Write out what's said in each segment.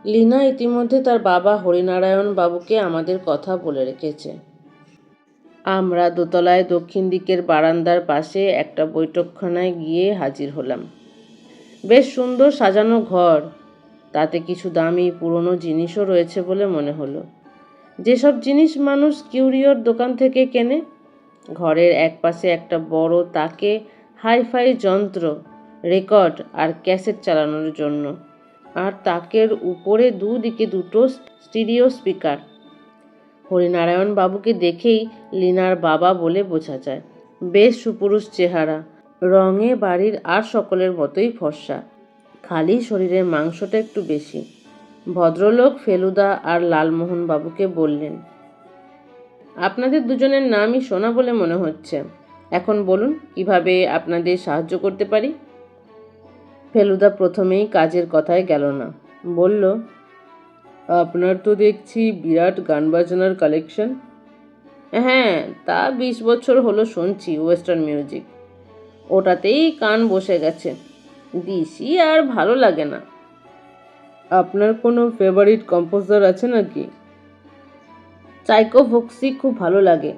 লীনা ইতিমধ্যে তার বাবা হরিনারায়ণ বাবুকে আমাদের কথা বলে রেখেছে। আমরা দোতলায় দক্ষিণ দিকের বারান্দার পাশে একটা বৈঠকখানায় গিয়ে হাজির হলাম। বেশ সুন্দর সাজানো ঘর, তাতে কিছু দামি পুরনো জিনিসও রয়েছে বলে মনে হলো। যেসব জিনিস মানুষ কিউরিওর দোকান থেকে কেনে। ঘরের একপাশে একটা বড় তাকে হাইফাই যন্ত্র, রেকর্ড আর ক্যাসেট চালানোর জন্য, আর তাকের উপরে দুদিকে দুটো স্টিরিও স্পিকার। হরিনারায়ণ বাবুকে দেখেই লীনার বাবা বলে বোঝা যায়। বেশ সুপুরুষ চেহারা, রঙে বাড়ির আর সকলের মতোই ফর্সা, খালি শরীরের মাংসটা একটু বেশি। ভদ্রলোক ফেলুদা আর লালমোহন বাবুকে বললেন, আপনাদের দুজনের নামই শোনা বলে মনে হচ্ছে। এখন বলুন কিভাবে আপনাদের সাহায্য করতে পারি। ফেলুদা প্রথমেই কাজের কথায় গেল না, বলল, আপনার তো দেখছি বিরাট গান বাজনার কালেকশন। হ্যাঁ, তা 20 বছর হলো শুনছি ওয়েস্টার্ন মিউজিক। ওটাতেই কান বসে গেছে, দিশি আর ভালো লাগে না। আপনার কোনো ফেভারিট কম্পোজার আছে নাকি? চাইকোভস্কি খুব ভালো লাগে,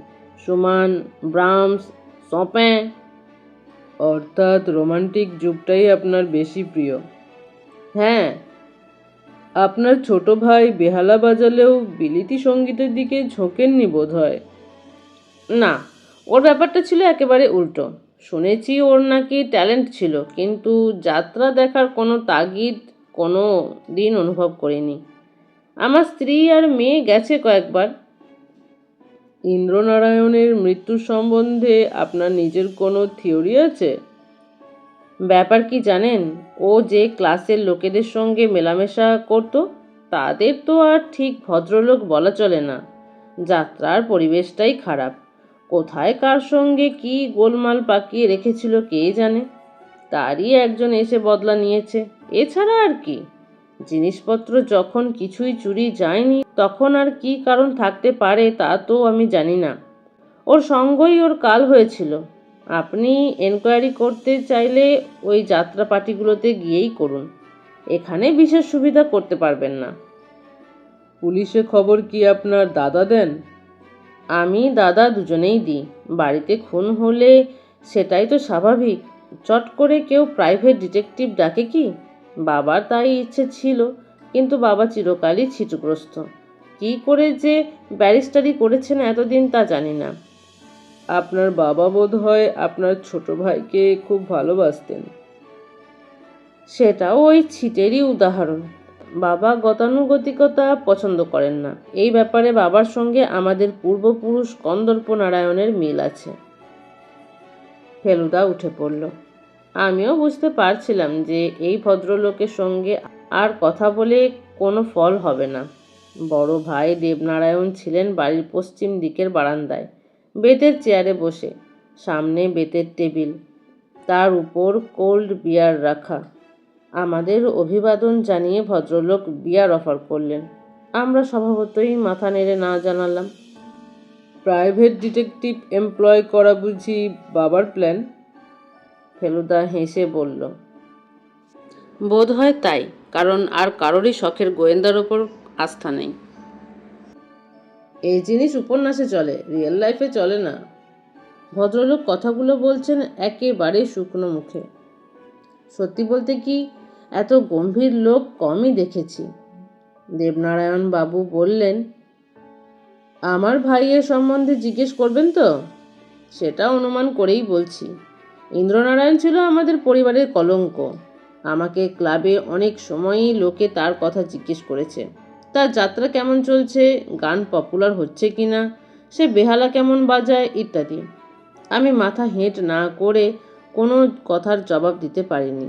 সুমান, ব্রাহমস, শোপেন। অর্থাৎ রোমান্টিক যুগটাই আপনার বেশি প্রিয়। হ্যাঁ। আপনার ছোট ভাই বেহালা বাজালেও বিলিতি সঙ্গীতের দিকে ঝোঁকেননি বোধ হয়। না, ওর ব্যাপারটা ছিল একেবারে উল্টো। শুনেছি ওর নাকি ট্যালেন্ট ছিল, কিন্তু যাত্রা দেখার কোনো তাগিদ কোনো দিন অনুভব করিনি। আমার স্ত্রী আর মেয়ে গেছে কয়েকবার। ইন্দ্রনারায়ণের মৃত্যু সম্বন্ধে আপনার নিজের কোনো থিওরি আছে? ব্যাপার কি জানেন, ও যে ক্লাসের লোকেদের সঙ্গে মেলামেশা করত, তাদের তো আর ঠিক ভদ্রলোক বলা চলে না। যাত্রার পরিবেশটাই খারাপ। কোথায় কার সঙ্গে কি গোলমাল পাকিয়ে রেখেছিল কে জানে। তারই একজন এসে বদলা নিয়েছে, এছাড়া আর কি। জিনিসপত্র যখন কিছুই চুরি যায়নি, তখন আর কি কারণ থাকতে পারে তা তো আমি জানি না। ওর সঙ্গই ওর কাল হয়েছিল। আপনি এনকোয়ারি করতে চাইলে ওই যাত্রা পার্টিগুলোতে গিয়েই করুন, এখানে বিশেষ সুবিধা করতে পারবেন না। পুলিশে খবর কি আপনার দাদা দেন? আমি দাদা দুজনেই দিই। বাড়িতে খুন হলে সেটাই তো স্বাভাবিক, চট করে কেউ প্রাইভেট ডিটেকটিভ ডাকে কি? বাবার তাই ইচ্ছে ছিল, কিন্তু বাবা চিরকালই ছিটগ্রস্ত। কী করে যে ব্যারিস্টারি করেছেন এতদিন তা জানি না। আপনার বাবা বোধ হয় আপনার ছোট ভাইকে খুব ভালোবাসতেন। সেটাও ওই ছিটেরই উদাহরণ। বাবা গতানুগতিকতা পছন্দ করেন না। এই ব্যাপারে বাবার সঙ্গে আমাদের পূর্বপুরুষ কন্দর্প নারায়ণের মিল আছে। ফেলুদা উঠে পড়ল। আমিও বুঝতে পারছিলাম যে এই ভদ্রলোকের সঙ্গে আর কথা বলে কোনো ফল হবে না। বড় ভাই দেবনারায়ণ ছিলেন বাড়ির পশ্চিম দিকের বারান্দায়, বেতের চেয়ারে বসে, সামনে বেতের টেবিল, তার উপর কোল্ড বিয়ার রাখা। আমাদের অভিবাদন জানিয়ে ভদ্রলোক বিয়ার অফার করলেন। আমরা স্বভাবতই মাথা নেড়ে না জানালাম। প্রাইভেট ডিটেকটিভ এমপ্লয় করা বুঝি বাবার প্ল্যান? ফেলুদা হেসে বলল, বোধ হয় তাই, কারণ আর কারোরই শখের গোয়েন্দার ওপর আস্থা নেই। এই জিনিস উপন্যাসে চলে, রিয়েল লাইফে চলে না। ভদ্রলোক কথাগুলো বলছেন একেবারে শুকনো মুখে। সত্যি বলতে কি, এত গম্ভীর লোক কমই দেখেছি। দেবনারায়ণ বাবু বললেন, আমার ভাইয়ের সম্বন্ধে জিজ্ঞেস করবেন তো? সেটা অনুমান করেই বলছি। ইন্দ্রনারায়ণ ছিল আমাদের পরিবারের কলঙ্ক। আমাকে ক্লাবে অনেক সময়ই লোকে তার কথা জিজ্ঞেস করেছে। তার যাত্রা কেমন চলছে, গান পপুলার হচ্ছে কিনা, সে বেহালা কেমন বাজায় ইত্যাদি। আমি মাথা হেঁট না করে কোনো কথার জবাব দিতে পারিনি।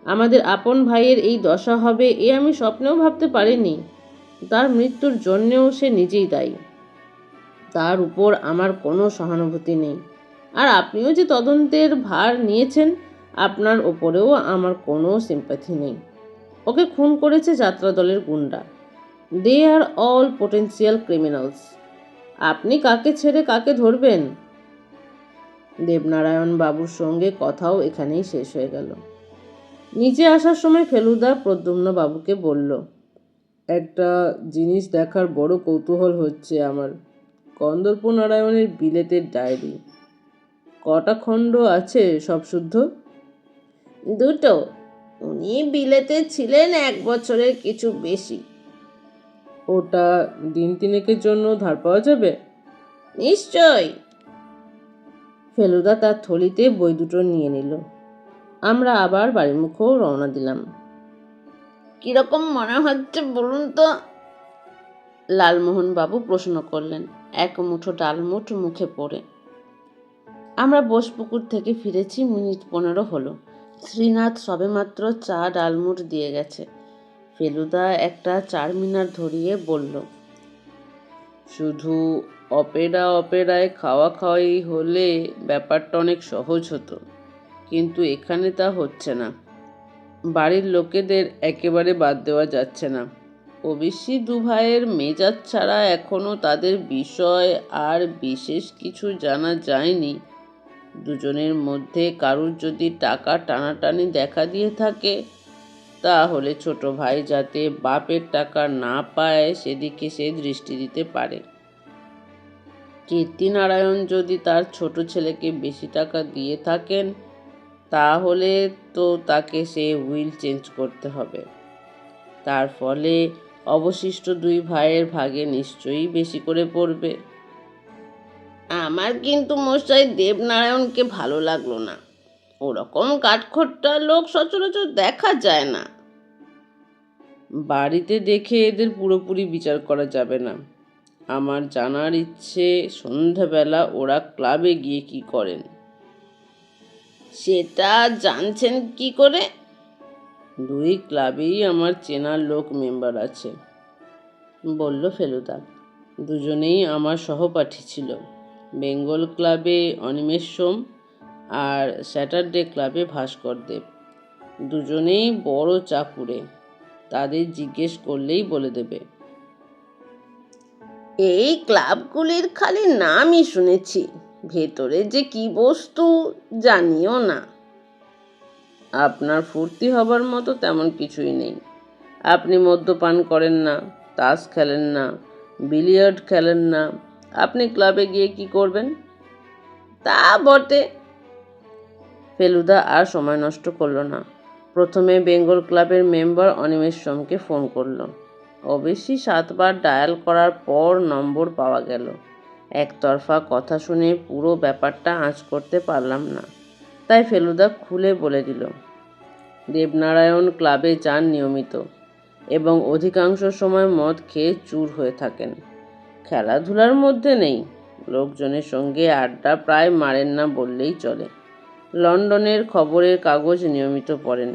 আমাদের আপন ভাইয়ের এই দশা হবে এ আমি স্বপ্নেও ভাবতে পারিনি। তার মৃত্যুর জন্যেও সে নিজেই দায়ী। তার উপর আমার কোনো সহানুভূতি নেই। আর আপনিও যে তদন্তের ভার নিয়েছেন, আপনার ওপরেও আমার কোনো সিম্প্যাথি নেই। ওকে খুন করেছে যাত্রা দলের গুন্ডা। দে আর অল পোটেন্সিয়াল ক্রিমিনালস। আপনি কাকে ছেড়ে কাকে ধরবেন? দেবনারায়ণ বাবুর সঙ্গে কথাও এখানেই শেষ হয়ে গেল। নিচে আসার সময় ফেলুদা প্রদ্যুম্ন বাবুকে বলল, একটা জিনিস দেখার বড় কৌতূহল হচ্ছে আমার। কন্দর্প নারায়ণের বিলেতের ডায়েরি কটা খণ্ড আছে সব শুদ্ধ? দুটো। উনি বিলেতে ছিলেন 1 বছরের কিছু বেশি। ওটা দিন তিনেকের জন্য ধার পাওয়া যাবে? নিশ্চয়। ফেলুদা তার থলিতে বই দুটো নিয়ে নিল। আমরা আবার বাড়িমুখেও রওনা দিলাম। কিরকম মনে হচ্ছে বলুন তো? লালমোহন বাবু প্রশ্ন করলেন, এক মুঠো ডালমুঠ মুখে পড়ে। আমরা বোসপুকুর থেকে ফিরেছি 15 মিনিট হলো। শ্রীনাথ সবেমাত্র চা ডালমুঠ দিয়ে গেছে। ফেলুদা একটা চারমিনার ধরিয়ে বলল, শুধু অপেরায় খাওয়া খাওয়াই হলে ব্যাপারটা অনেক সহজ হতো, কিন্তু এখানে তা হচ্ছে না। বাড়ির লোকেদের একেবারে বাদ দেওয়া যাচ্ছে না। ওবিসি দু ভাইয়ের মেজাজ ছাড়া এখনো তাদের বিষয় আর বিশেষ কিছু জানা যায়নি। দুজনের মধ্যে কারুর যদি টাকা টানাটানি দেখা দিয়ে থাকে, তাহলে ছোট ভাই যাতে বাপের টাকা না পায় সেদিকে সে দৃষ্টি দিতে পারে। কীর্তিনারায়ণ যদি তার ছোট ছেলেকে বেশি টাকা দিয়ে থাকেন, তাহলে তো তাকে সে উইল চেঞ্জ করতে হবে। তার ফলে অবশিষ্ট 2 ভাইয়ের ভাগে নিশ্চয়ই বেশি করে পড়বে। আমার কিন্তু মশাই দেবনারায়ণকে ভালো লাগলো না। ওরকম কাঠখোট্টা লোক সচরাচর দেখা যায় না। বাড়িতে দেখে এদের পুরোপুরি বিচার করা যাবে না। আমার জানার ইচ্ছে, সন্ধ্যাবেলা ওরা ক্লাবে গিয়ে কি করেন। সেটা জানছেন কি করে? 2 ক্লাবেই আমার চেনার লোক মেম্বার আছে, বলল ফেলুদা। দুজনেই আমার সহপাঠী ছিল। বেঙ্গল ক্লাবে অনিমেষ সোম আর স্যাটারডে ক্লাবে ভাস্কর দেব। দুজনেই বড় চাকুরে। তাদের জিজ্ঞেস করলেই বলে দেবে। এই ক্লাবগুলির খালি নামই শুনেছি, ভেতরে যে কি বস্তু জানিও না। আপনার ফুর্তি হবার মতো তেমন কিছুই নেই। আপনি মদ্যপান করেন না, তাস খেলেন না, বিলিয়ার্ড খেলেন না। আপনি ক্লাবে গিয়ে কি করবেন? তা বটে। ফেলুদা আর সময় নষ্ট করল না। প্রথমে বেঙ্গল ক্লাবের মেম্বার অনিমেষ সোমকে ফোন করল। অবশ্যই 7 বার ডায়াল করার পর নম্বর পাওয়া গেল। একতরফা কথা শুনে পুরো ব্যাপারটা আঁচ করতে পারলাম না, তাই ফেলুদা খুলে বলে দিল, দেবনারায়ণ ক্লাবে যান নিয়মিত এবং অধিকাংশ সময় মদ খেয়ে চুর হয়ে থাকেন। খেলাধুলার মধ্যে নেই, লোকজনের সঙ্গে আড্ডা প্রায় মারেন না বললেই চলে। লন্ডনের খবরের কাগজ নিয়মিত পড়েন।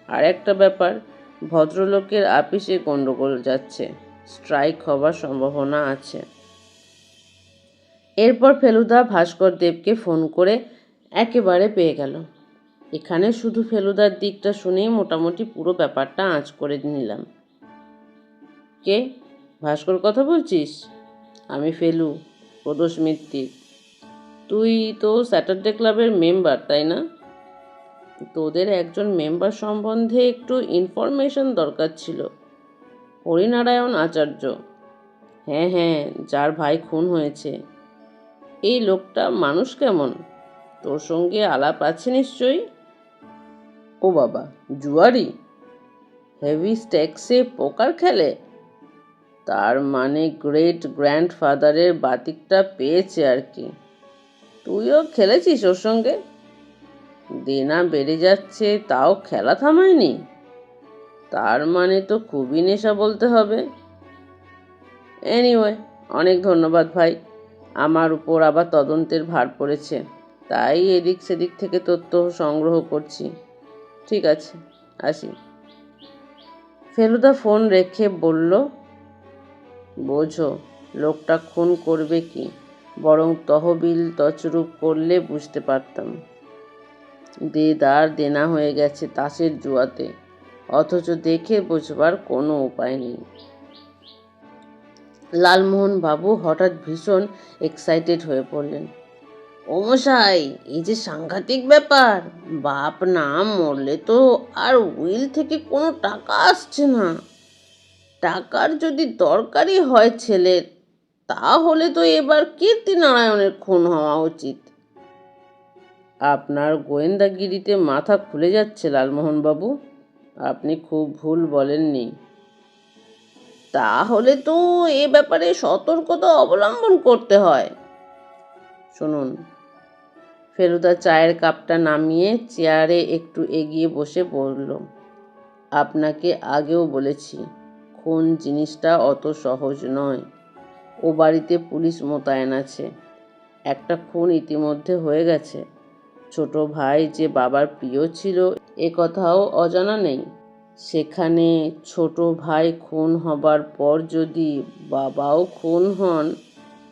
আর একটা ব্যাপার, ভদ্রলোকের আপিসে গন্ডগোল যাচ্ছে, স্ট্রাইক হবার সম্ভাবনা আছে। এরপর ফেলুদা ভাস্কর দেবকে ফোন করে একেবারে পেয়ে গেল। এখানে শুধু ফেলুদার দিকটা শুনেই মোটামুটি পুরো ব্যাপারটা আঁচ করে নিলাম। কে? ভাস্কর কথা বলছিস? আমি ফেলু, প্রদোষ মিত্তির। তুই তো স্যাটারডে ক্লাবের মেম্বার, তাই না? তোদের একজন মেম্বার সম্বন্ধে একটু ইনফরমেশন দরকার ছিল। হরিনারায়ণ আচার্য। হ্যাঁ হ্যাঁ, যার ভাই খুন হয়েছে। এই লোকটা মানুষ কেমন? তোর সঙ্গে আলাপ আছে নিশ্চয়ই? ও বাবা, জুয়ারি? হেভি স্টেকসে পোকার খেলে? তার মানে গ্রেট গ্র্যান্ডফাদারের বাতিকটা পেয়েছে আর কি। তুইও খেলেছিস ওর সঙ্গে? দেনা বেড়ে যাচ্ছে তাও খেলা থামায়নি? তার মানে তো খুবই নেশা বলতে হবে। এনিওয়ে, অনেক ধন্যবাদ ভাই। আমার উপর আবার তদন্তের ভার পড়েছে, তাই এদিক সেদিক থেকে তথ্য সংগ্রহ করছি। ঠিক আছে, আসি। ফেলুদা ফোন রেখে বলল, বোঝো, লোকটা খুন করবে কি, বরং তহবিল তছরূপ করলে বুঝতে পারতাম। দেদার দেনা হয়ে গেছে তাসের জুয়াতে, অথচ দেখে বোঝবার কোনো উপায় নেই। লালমোহন বাবু হঠাৎ ভীষণ এক্সাইটেড হয়ে পড়লেন। ও মশাই, এই যে সাংঘাতিক ব্যাপার, বাপ না মরলে তো আর উইল থেকে কোনো টাকা আসছে না। টাকার যদি দরকারই হয় ছেলের, তাহলে তো এবার কীর্তিনারায়ণের খুন হওয়া উচিত। আপনার গোয়েন্দাগিরিতে মাথা খুলে যাচ্ছে লালমোহনবাবু, আপনি খুব ভুল বলেননি। তাহলে তো এ ব্যাপারে সতর্কতা অবলম্বন করতে হয়। শুনুন, ফেলুদা চায়ের কাপটা নামিয়ে চেয়ারে একটু এগিয়ে বসে বলল, আপনাকে আগেও বলেছি, খুন জিনিসটা অত সহজ নয়। ও বাড়িতে পুলিশ মোতায়েন আছে। একটা খুন ইতিমধ্যে হয়ে গেছে। ছোট ভাই যে বাবার প্রিয় ছিল এ কথাও অজানা নেই। সেখানে ছোট ভাই খুন হবার পর যদি বাবাও খুন হন,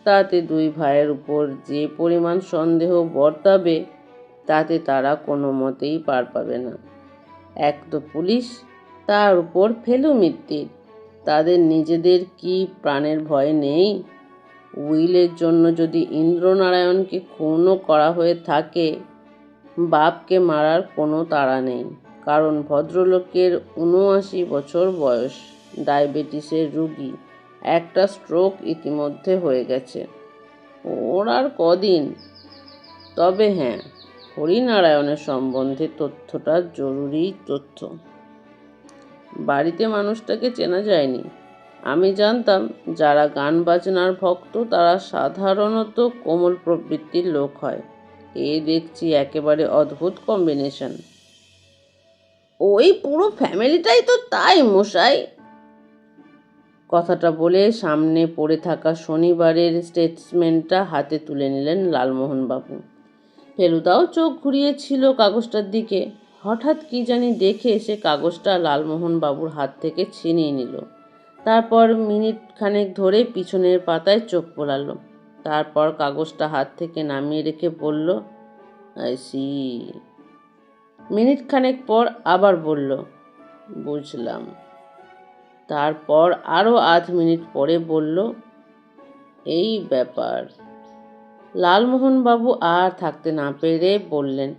তাতে দুই ভাইয়ের উপর যে পরিমাণ সন্দেহ বর্তাবে, তাতে তারা কোনো মতেই পার পাবে না। এক তো পুলিশ, তার উপর ফেলু মিত্তির। তাদের নিজেদের কি প্রাণের ভয় নেই? উইলের জন্য যদি ইন্দ্রনারায়ণকে খুনও করা হয়ে থাকে, বাপকে মারার কোনো তাড়া নেই। কারণ ভদ্রলোকের ৭৯ বছর বয়স, ডায়াবেটিসের রুগী, একটা স্ট্রোক ইতিমধ্যে হয়ে গেছে। ওর আর কদিন। তবে হ্যাঁ, হরিনারায়ণের সম্বন্ধে তথ্যটা জরুরি তথ্য। বাড়িতে মানুষটাকে চেনা যায়নি। আমি জানতাম যারা গান বাজনার ভক্ত তারা সাধারণত কোমল প্রবৃত্তির লোক হয়। এ দেখছি একেবারে অদ্ভুত কম্বিনেশন। ওই পুরো ফ্যামিলিটাই তো তাই মশাই। কথাটা বলে সামনে পড়ে থাকা শনিবারের স্টেটসমেন্টটা হাতে তুলে নিলেন লালমোহনবাবু। ফেলুদাও চোখ ঘুরিয়েছিল কাগজটার দিকে। হঠাৎ কি জানি দেখে সে কাগজটা লালমোহনবাবুর হাত থেকে ছিনিয়ে নিল। তারপর মিনিট খানেক ধরে পিছনের পাতায় চোখ বোলালো। তারপর কাগজটা হাত থেকে নামিয়ে রেখে বলল, আই সি। মিনিট খানেক পর আবার বলল, বুঝলাম। তারপর আরও আধ মিনিট পরে বলল, এই ব্যাপার। লালমোহনবাবু আর থাকতে না পেরে বললেন,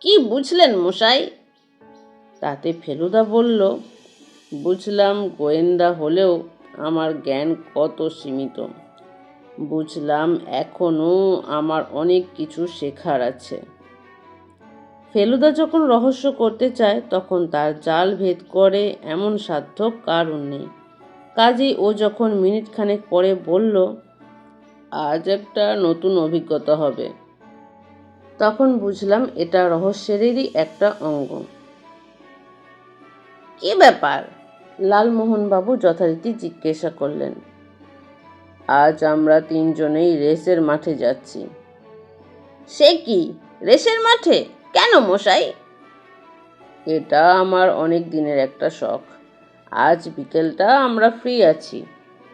কি বুঝলেন মশাই? তাতে ফেলুদা বলল, বুঝলাম গোয়েন্দা হলেও আমার জ্ঞান কত সীমিত। বুঝলাম এখনো আমার অনেক কিছু শেখার আছে। ফেলুদা যখন রহস্য করতে চায় তখন তার জাল ভেদ করে এমন সাধ্য কারণ নেই। কাজেই ও যখন মিনিট খানেক পরে বলল, আজ একটা নতুন অভিজ্ঞতা হবে, তখন বুঝলাম এটা রহস্যেরই একটা অঙ্গ। কি ব্যাপার? লালমোহনবাবু যথারীতি জিজ্ঞাসা করলেন। আজ আমরা তিনজনেই রেসের মাঠে যাচ্ছি। সে কি, রেসের মাঠে? কেন মশাই? এটা আমার অনেক দিনের একটা শখ। আজ বিকেলটা আমরা ফ্রি আছি।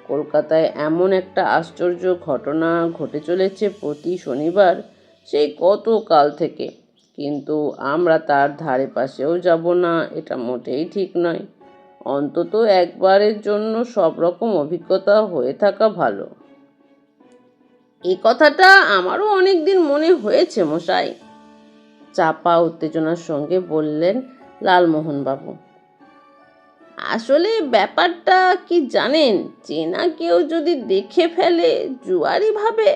কলকাতায় এমন একটা আশ্চর্য ঘটনা ঘটে চলেছে প্রতি শনিবার, সেই কত কাল থেকে। কিন্তু আমরা তার ধারে পাশেও যাব না, এটা মোটেই ঠিক নয়। অন্তত একবারের জন্য সব রকম অভিজ্ঞতা হয়ে থাকা ভালো। এই কথাটা আমারও অনেক দিন মনে হয়েছে মশাই, চাপা উত্তেজনার সঙ্গে বললেন লালমোহনবাবু। আসলে ব্যাপারটা কি জানেন, চেনা কেউ যদি দেখে ফেলে জুয়ারি ভাবে,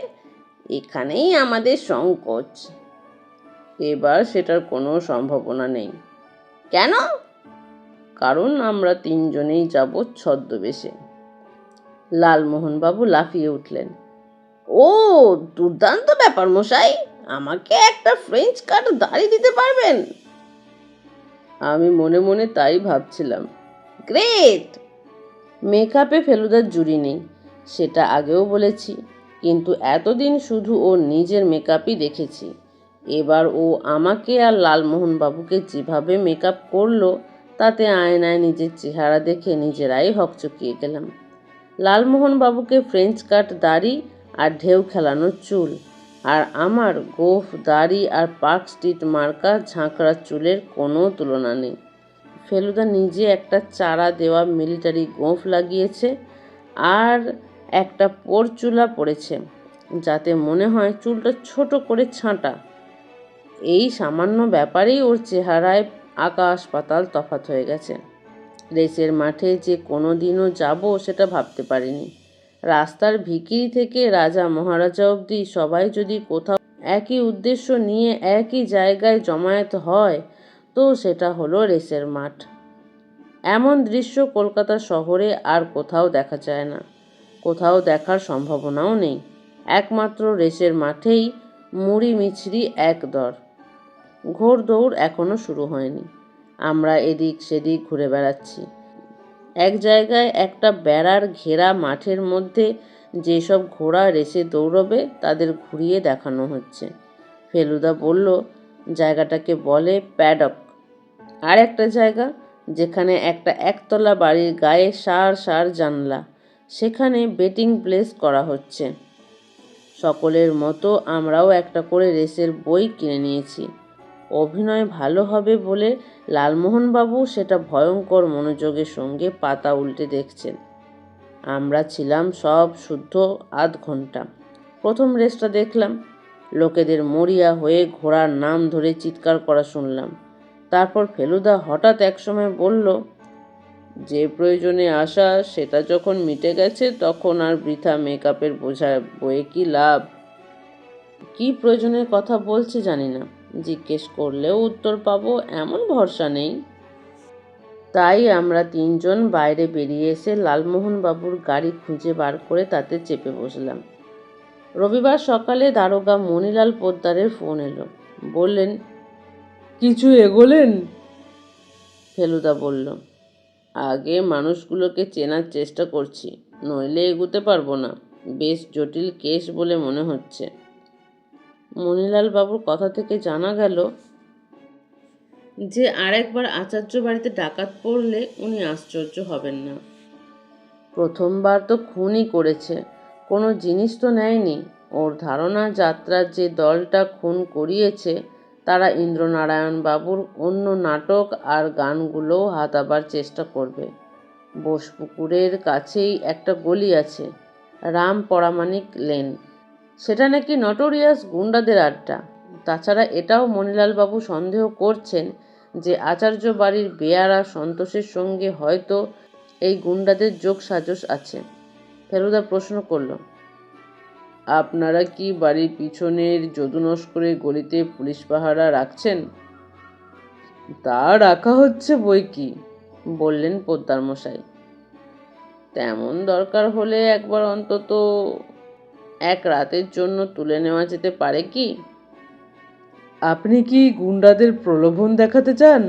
এখানেই আমাদের সংকোচ। এবার সেটার কোনো সম্ভাবনা নেই। কেন? কারণ আমরা তিনজনেই যাব ছদ্মবেশে। লালমোহনবাবু লাফিয়ে উঠলেন। ও, দুর্দান্ত ব্যাপার মশাই। আমাকে একটা ফ্রেঞ্চ কাট দাড়ি দিতে পারবেন? আমি মনে মনে তাই ভাবছিলাম। গ্রেট! মেকআপে ফেলুদার জুড়ি নেই, সেটা আগেও বলেছি, কিন্তু এতদিন শুধু ওর নিজের মেকআপই দেখেছি। এবার ও আমাকে আর লালমোহনবাবুকে যেভাবে মেকআপ করলো, তাতে আয়নায় নিজের চেহারা দেখে নিজেরাই হকচকিয়ে গেলাম। লালমোহনবাবুকে ফ্রেঞ্চ কাট দাড়ি আর ঢেউ খেলানো চুল, আর আমার গোঁফ দাড়ি আর পার্ক স্ট্রিট মার্কা ঝাঁকড়া চুলের কোনো তুলনা নেই। ফেলুদা নিজে একটা চারা দেওয়া মিলিটারি গোঁফ লাগিয়েছে আর একটা পরচুলা পড়েছে, যাতে মনে হয় চুলটা ছোট করে ছাঁটা। এই সামান্য ব্যাপারেই ওর চেহারায় আকাশ পাতাল তফাৎ হয়ে গেছে। রেসের মাঠে যে কোনো দিনও যাব সেটা ভাবতে পারিনি। রাস্তার ভিখিরি থেকে রাজা মহারাজা অবধি সবাই যদি কোথাও একই উদ্দেশ্য নিয়ে একই জায়গায় জমায়েত হয় তো সেটা হলো রেসের মাঠ। এমন দৃশ্য কলকাতা শহরে আর কোথাও দেখা যায় না, কোথাও দেখার সম্ভাবনাও নেই। একমাত্র রেসের মাঠেই মুড়ি মিছরি এক দর। ঘোড় দৌড় এখনো শুরু হয়নি। আমরা এদিক সেদিক ঘুরে বেড়াচ্ছি। এক জায়গায় একটা বেড়ার ঘেরা মাঠের মধ্যে যেসব ঘোড়া রেসে দৌড়বে তাদের ঘুরিয়ে দেখানো হচ্ছে। ফেলুদা বলল, জায়গাটাকে বলে প্যাডক। আর একটা জায়গা যেখানে একটা একতলা বাড়ির গায়ে সার সার জানলা, সেখানে বেটিং প্লেস করা হচ্ছে। সকলের মতো আমরাও একটা করে রেসের বই কিনে নিয়েছি। অভিনয় ভালো হবে বলে লালমোহনবাবু সেটা ভয়ঙ্কর মনোযোগের সঙ্গে পাতা উল্টে দেখছেন। আমরা ছিলাম সব শুদ্ধ আধ ঘন্টা। প্রথম রেসটা দেখলাম। লোকেদের মরিয়া হয়ে ঘোড়ার নাম ধরে চিৎকার করা শুনলাম। তারপর ফেলুদা হঠাৎ একসময় বলল, যে প্রয়োজনে আসা সেটা যখন মিটে গেছে তখন আর বৃথা মেকআপের বোঝা বয়ে কি লাভ। কি প্রয়োজনের কথা বলছে জানি না, জিজ্ঞেস করলেও উত্তর পাবো এমন ভরসা নেই। তাই আমরা তিনজন বাইরে বেরিয়ে এসে লালমোহনবাবুর গাড়ি খুঁজে বার করে তাতে চেপে বসলাম। রবিবার সকালে দারোগা মণিলাল পোদ্দারের ফোন এলো। বললেন, কিছু এগোলেন? ফেলুদা বলল, আগে মানুষগুলোকে চেনার চেষ্টা করছি, নইলে এগুতে পারবো না। বেশ জটিল কেস বলে মনে হচ্ছে। মণিলাল বাবুর কথা থেকে জানা গেল যে আরেকবার আচার্য বাড়িতে ডাকাত পড়লে উনি আশ্চর্য হবেন না। প্রথমবার তো খুনই করেছে, কোনো জিনিস তো নেয়নি। ওর ধারণা যাত্রার যে দলটা খুন করিয়েছে তারা ইন্দ্রনারায়ণ বাবুর অন্য নাটক আর গানগুলোও হাতাবার চেষ্টা করবে। বোসপুকুরের কাছেই একটা গলি আছে, রাম পরামানিক লেন, সেটা নাকি নটোরিয়াস গুন্ডাদের আড্ডা। তাছাড়া এটাও মণিলালবাবু সন্দেহ করছেন যে আচার্য বাড়ির বেয়ারা সন্তোষের সঙ্গে হয়তো এই গুন্ডাদের যোগ সাজস আছে। ফেলুদা প্রশ্ন করল, আপনারা কি বাড়ির পিছনের যদু নস্করের গলিতে পুলিশ পাহারা রাখছেন? তা রাখা হচ্ছে বই কি, বললেন পোদ্দার মশাই। তেমন দরকার হলে একবার অন্তত এক রাতের জন্য তুলে নেওয়া যেতে পারে কি? আপনি কি গুন্ডাদের প্রলোভন দেখাতে চান?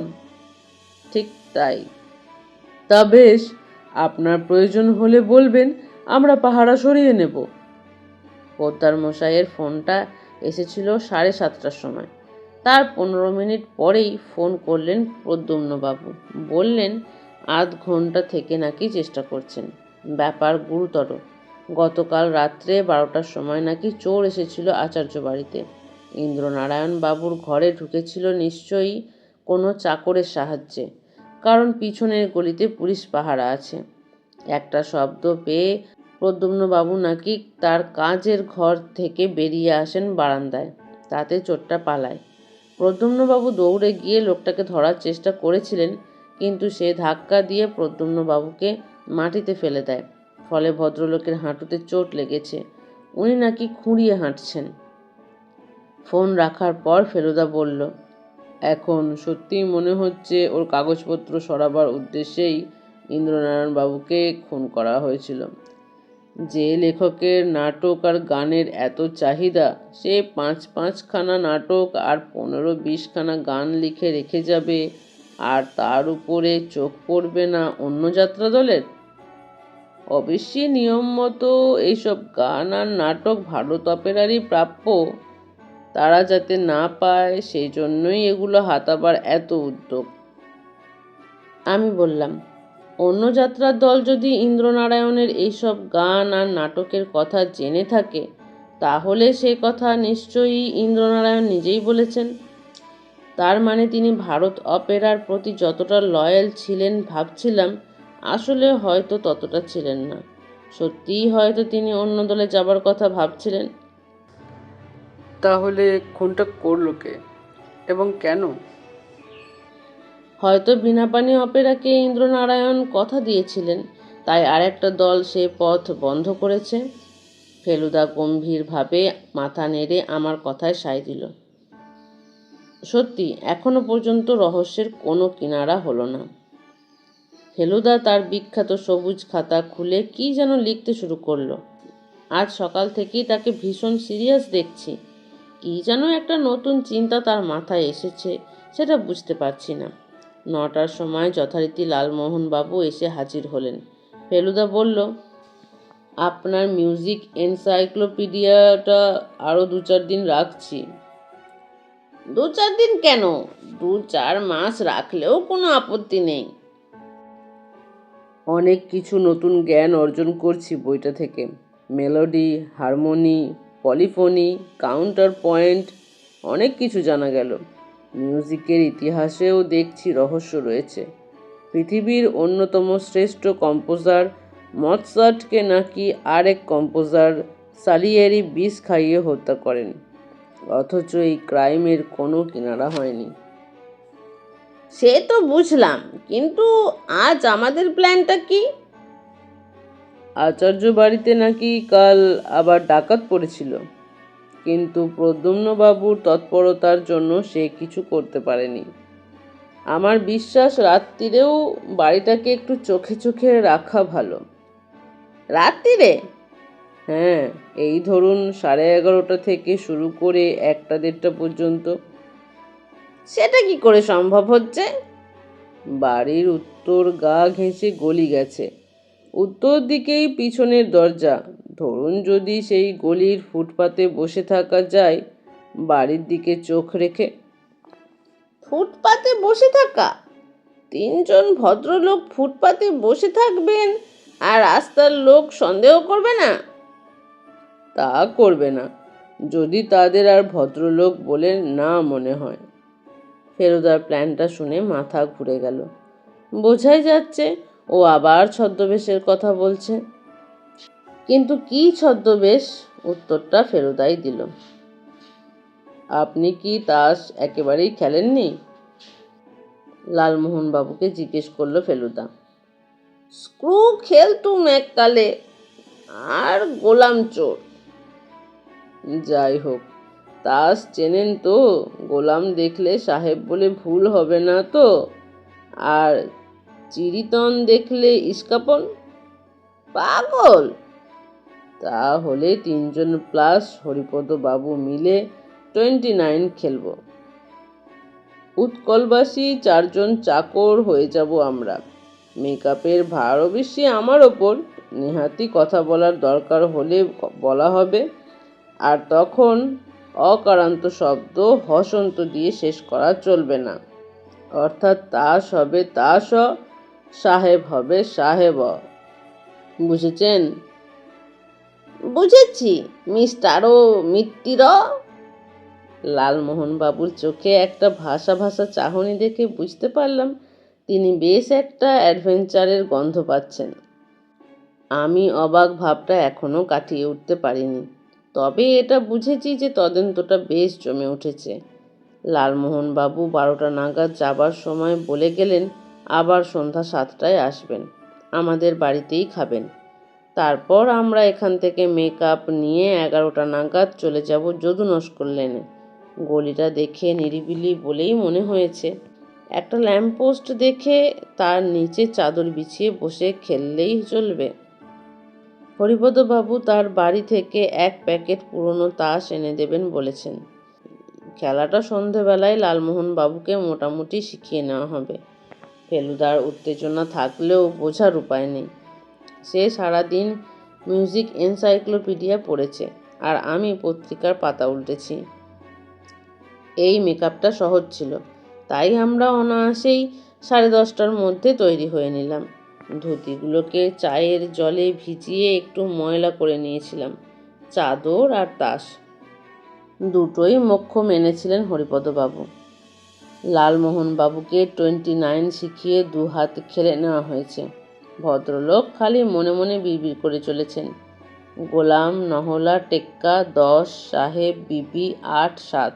ঠিক তাই। তা বেশ, আপনার প্রয়োজন হলে বলবেন, আমরা পাহারা সরিয়ে নেব। পোদ্দার মশাইয়ের ফোনটা এসেছিল 7:30টার সময়। তার 15 মিনিট পরেই ফোন করলেন প্রদ্যুম্নবাবু। বললেন আধ ঘন্টা থেকে নাকি চেষ্টা করছেন। ব্যাপার গুরুতর। গতকাল রাত্রে 12টার সময় নাকি চোর এসেছিল আচার্য বাড়িতে। ইন্দ্রনারায়ণ বাবুর ঘরে ঢুকেছিল নিশ্চয়ই কোনো চাকরের সাহায্যে, কারণ পিছনের গলিতে পুলিশ পাহারা আছে। একটা শব্দ পেয়ে প্রদ্যুম্নবাবু নাকি তার কাজের ঘর থেকে বেরিয়ে আসেন বারান্দায়। তাতে চোরটা পালায়। প্রদ্যুম্নবাবু দৌড়ে গিয়ে লোকটাকে ধরার চেষ্টা করেছিলেন, কিন্তু সে ধাক্কা দিয়ে প্রদ্যুম্নবাবুকে মাটিতে ফেলে দেয়। ফলে ভদ্রলোকের হাঁটুতে চোট লেগেছে। উনি নাকি খুঁড়িয়ে হাঁটছেন। ফোন রাখার পর ফেলুদা বলল, এখন সত্যিই মনে হচ্ছে ওর কাগজপত্র সরাবার উদ্দেশ্যেই ইন্দ্রনারায়ণ বাবুকে খুন করা হয়েছিল। যে লেখকের নাটক আর গানের এত চাহিদা, সে 5-5খানা নাটক আর 15-20খানা গান লিখে রেখে যাবে, আর তার উপরে চোখ পড়বে না অন্য যাত্রা দলের? অবশ্যই নিয়ম মতো এইসব গান আর নাটক ভারত অপেরারই প্রাপ্য। তারা যাতে না পায় সেই জন্যই এগুলো হাতাবার এত উদ্যোগ। আমি বললাম, অন্য যাত্রার দল যদি ইন্দ্রনারায়ণের এইসব গান আর নাটকের কথা জেনে থাকে তাহলে সে কথা নিশ্চয়ই ইন্দ্রনারায়ণ নিজেই বলেছেন। তার মানে তিনি ভারত অপেরার প্রতি যতটা লয়াল ছিলেন ভাবছিলাম, আসলে হয়তো ততটা ছিলেন না। সত্যিই হয়তো তিনি অন্য দলে যাবার কথা ভাবছিলেন। তাহলে খুনটা করলো কে এবং কেন? হয়তো বীণাপাণি অপেরাকে ইন্দ্রনারায়ণ কথা দিয়েছিলেন, তাই আরেকটা দল সে পথ বন্ধ করেছে। ফেলুদা গম্ভীরভাবে মাথা নেড়ে আমার কথায় সায় দিল। সত্যি এখনো পর্যন্ত রহস্যের কোনো কিনারা হলো না। ফেলুদা তার বিখ্যাত সবুজ খাতা খুলে কি যেন লিখতে শুরু করলো। আজ সকাল থেকেই তাকে ভীষণ সিরিয়াস দেখছি। কি যেন একটা নতুন চিন্তা তার মাথায় এসেছে, সেটা বুঝতে পারছি না। 9টার সময় যথারীতি লালমোহনবাবু এসে হাজির হলেন। ফেলুদা বলল, আপনার মিউজিক এনসাইক্লোপিডিয়াটা আরও 2-4 দিন রাখছি। 2-4 দিন কেন, 2-4 মাস রাখলেও কোনো আপত্তি নেই। অনেক কিছু নতুন জ্ঞান অর্জন করছি বইটা থেকে। Melody, harmony, polyphony, counter point, অনেক কিছু জানা গেল। মিউজিকের ইতিহাসেও দেখছি রহস্য রয়েছে। পৃথিবীর অন্যতম শ্রেষ্ঠ কম্পোজার মৎসার্টকে নাকি আরেক কম্পোজার সালিয়েরি বিষ খাইয়ে হত্যা করেন, অথচ এই ক্রাইমের কোনো কিনারা হয়নি। সে তো বুঝলাম, কিন্তু আজ আমাদের প্ল্যানটা কি? আচার্য বাড়িতে নাকি কাল আবার ডাকাত পড়েছিল, কিন্তু প্রদ্যুম্নবাবুর তৎপরতার জন্য সে কিছু করতে পারেনি। আমার বিশ্বাস রাত্রিরেও বাড়িটাকে একটু চোখে চোখে রাখা ভালো। রাত্রিরে? হ্যাঁ, এই ধরুন 11:30 থেকে শুরু করে 1টা-1:30 পর্যন্ত। সেটা কি করে সম্ভব হচ্ছে? বাড়ির উত্তর গা ঘেঁষে গলি গেছে, উত্তর দিকেই পিছনের দরজা। ধরুন যদি সেই গলির ফুটপাতে বসে থাকা যায় বাড়ির দিকে চোখ রেখে। ফুটপাতে বসে থাকা? 3জন ভদ্রলোক ফুটপাতে বসে থাকবেন আর রাস্তার লোক সন্দেহ করবে না? তা করবে না, যদি তাদের আর ভদ্রলোক বলে না মনে হয়। ফেলুদার প্ল্যানটা শুনে মাথা ঘুরে গেল। বোঝাই যাচ্ছে ও আবার ছদ্মবেশের কথা বলছে। কিন্তু কি ছদ্মবেশ, উত্তরটা ফেলুদাই দিল। আপনি কি তাস একেবারেই খেলেননি? লালমোহনবাবুকে জিজ্ঞেস করলো ফেলুদা। স্ক্রু খেলতুম এককালে, আর গোলাম চোর। যাই হোক, তাস চেনেন তো? গোলাম দেখলে সাহেব বলে ভুল হবে না তো? আর চিরিতন দেখলে ইস্কাপন? পাগল! তাহলে 3জন প্লাস হরিপদ বাবু মিলে 29 খেলব। উৎকলবাসী 4জন চাকর হয়ে যাব আমরা। মেকআপের ভার অবশ্যই আমার ওপর, নেহাতি কথা বলার দরকার হলে বলা হবে। আর তখন অকারান্ত শব্দ হসন্ত দিয়ে শেষ করা চলবে না। অর্থাৎ তাস হবে তাস, সাহেব হবে সাহেব। বুঝেছেন? বুঝেছি, মিস্টারও মিত্তির। লালমোহনবাবুর চোখে একটা ভাসা ভাসা চাহনি দেখে বুঝতে পারলাম তিনি বেশ একটা অ্যাডভেঞ্চারের গন্ধ পাচ্ছেন। আমি অবাক ভাবটা এখনো কাটিয়ে উঠতে পারিনি, তবে এটা বুঝেছি যে তদন্তটা বেশ জমে উঠেছে। লালমোহনবাবু 12টা নাগাদ যাবার সময় বলে গেলেন আবার সন্ধ্যা 7টায় আসবেন, আমাদের বাড়িতেই খাবেন। তারপর আমরা এখান থেকে মেকআপ নিয়ে 11টা নাগাদ চলে যাব যদু নস্কর লেনে। গলিটা দেখে নিরিবিলি বলেই মনে হয়েছে। একটা ল্যাম্পপোস্ট দেখে তার নিচে চাদর বিছিয়ে বসে খেললেই চলবে। হরিপদবাবু তার বাড়ি থেকে 1 প্যাকেট পুরনো তাস এনে দেবেন বলেছেন। খেলাটা সন্ধেবেলায় লালমোহনবাবুকে মোটামুটি শিখিয়ে নেওয়া হবে। ফেলুদার উত্তেজনা থাকলেও বোঝার উপায় নেই। সে সারাদিন মিউজিক এনসাইক্লোপিডিয়া পড়েছে, আর আমি পত্রিকার পাতা উল্টেছি। এই মেকআপটা সহজ ছিল, তাই আমরা অনায়াসেই 10:30টার মধ্যে তৈরি হয়ে নিলাম। ধুতিগুলোকে চায়ের জলে ভিজিয়ে একটু ময়লা করে নিয়েছিলাম। চাদর আর তাস দুটোই মোক্ষম এনেছিলেন হরিপদবাবু। লালমোহনবাবুকে 29 শিখিয়ে 2 হাত খেলে নেওয়া হয়েছে। ভদ্রলোক খালি মনে মনে বিড়বিড় করে চলেছেন, গোলাম, নহলা, টেক্কা 10, সাহেব, বিবি 8, 7।